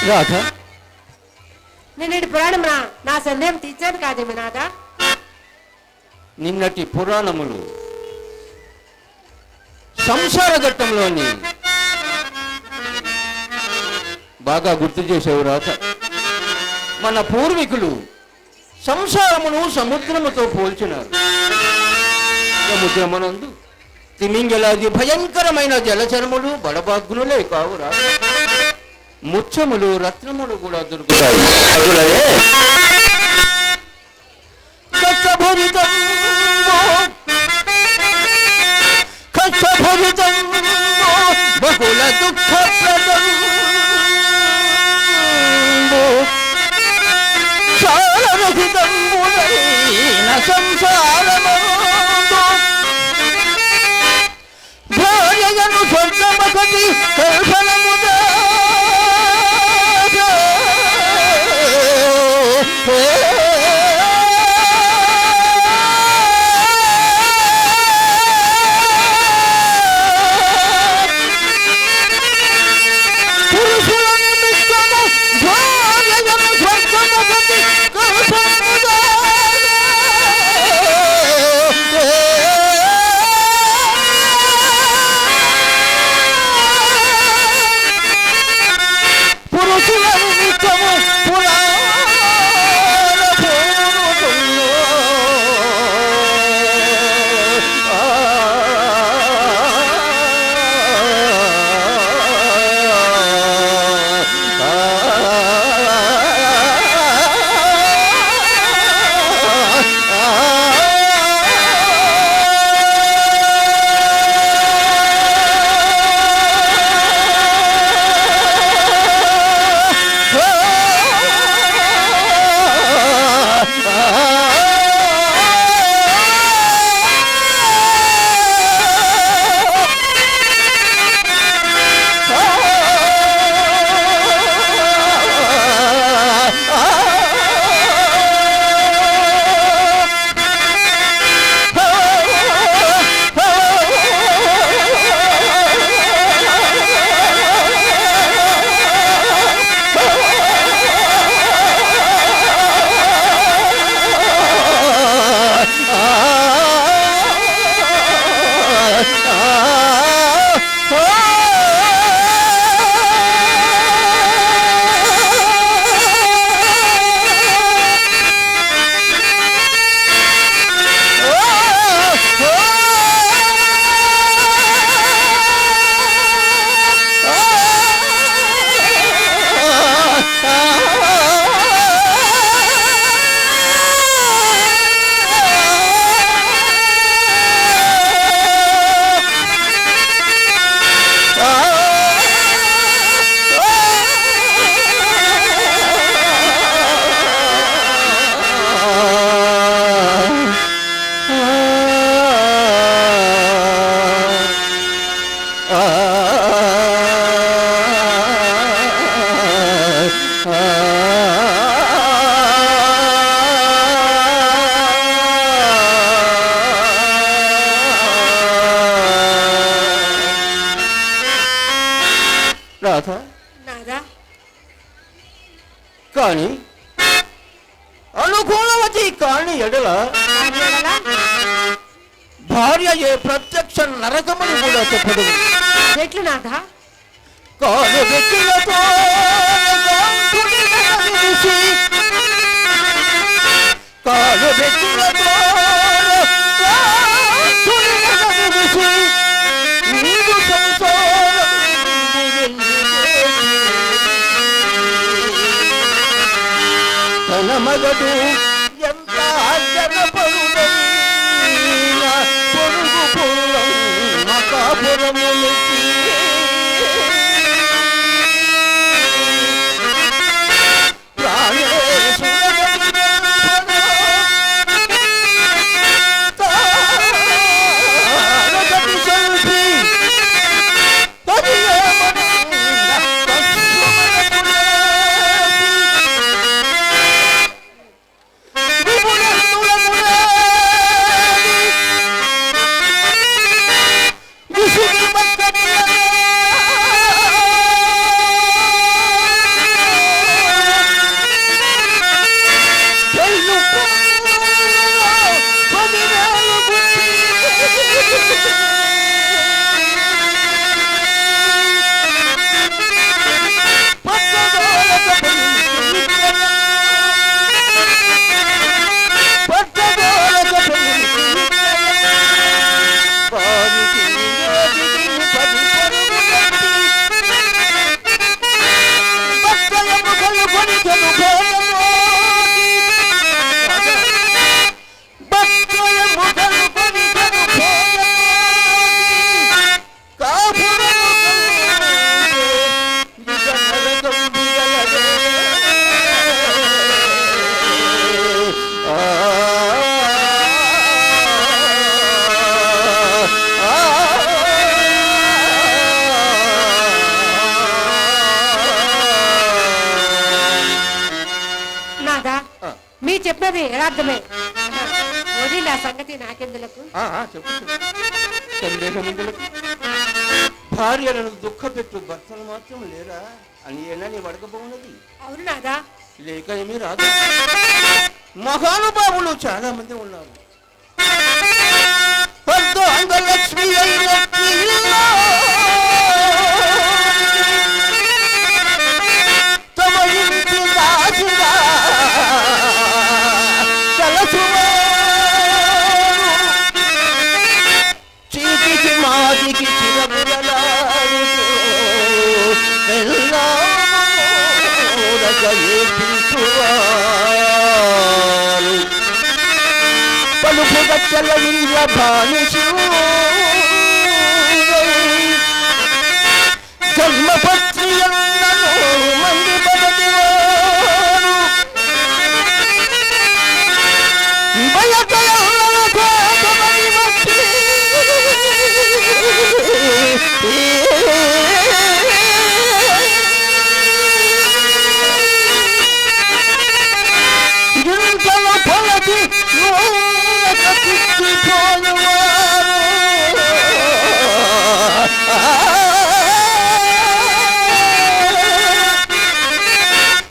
రాధ, నిన్నటి పురాణం నా సందేహం తీర్చాను కాదేమి నాథ. నిన్నటి పురాణములు సంసార ఘట్టంలోని బాగా గుర్తు చేసేవు రాధ. మన పూర్వీకులు సంసారమును సముద్రముతో పోల్చినారు. సముద్రమునందు తిమింగలాది భయంకరమైన జలచరములు బడబాగ్నులే కావురా. ముత్యములు రత్నములు కూడా దొరుకుతాయి. బహుళ దుఃఖప్రదం సారరహితములైన సంసారమందు భార్యను స్వర్గమగతి కల్పనముదా రాధ, కానీ అనుకూలవతి కాని ఎడల భార్య ఏ ప్రత్యక్ష నరకమని కూడా చెప్పదు. ఎట్లు నాథ? కాను వ్యక్తులతో కాను వ్యక్తులతో నీకు సంసారం తన మగడు ఎంత జనపరుడైనా పొరుగు పొలం మకాపురములకి చెప్పినది యథార్థమే. ఓది నా సంగతి నాకెందులకు? చెప్పు సందేహముందులకు. భార్యలను దుఃఖపెట్టు భర్తలు మాత్రం లేరా అని ఏనని వడకపోఉన్నది. అవును నాదా. లేక ఏమీ రాదు. మహానుభావులు చాలా మంది ఉన్నారు. లక్ష్మి తమ ఇంటి దాసిగా చీటికి మాటికి పలుపు గచ్చల ఇళ్ళ భానిషు జన్మపత్రి మంది పదవివారు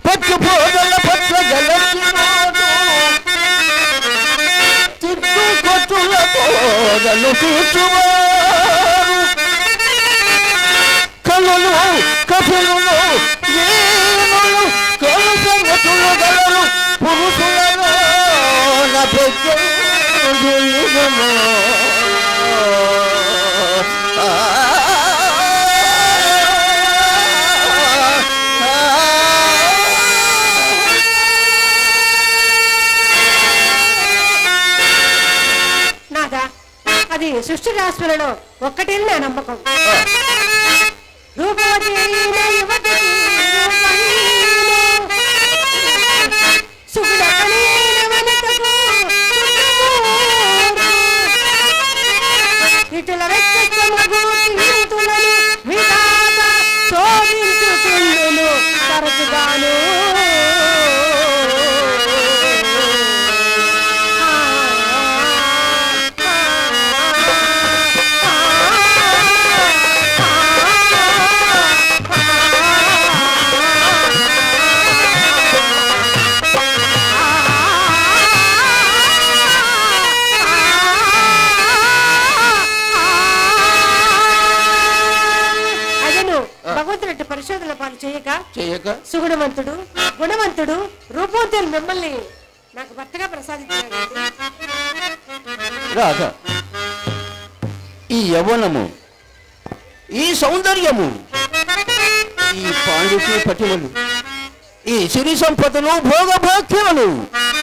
పచ్చు పోగల పట్ల గలచినోడు తిట్టు కొట్టుల పోగలు తీర్చువారు కనులు కపులు ఏనులు కలు సంగతులు గలరు పురుషులలో నాదా, అది సృష్టి రాశులలో ఒక్కటే నా నమ్మకం. రూపవతి ఇటుల వ్యక్తిత్వములను విధాత శోభించుతుండును తరచుగాను. భగవంతుడు పరిశోధన పాలు చేయక సుగుణవంతుడు గుణవంతుడు రూపవంతులు మిమ్మల్ని నాకు భర్తగా ప్రసాదించాడు. రాధా, ఈ యవ్వనము, ఈ సౌందర్యము, ఈ పాండిత్య పటిమలు, ఈ సిరి సంపదలు భోగభాగ్యములు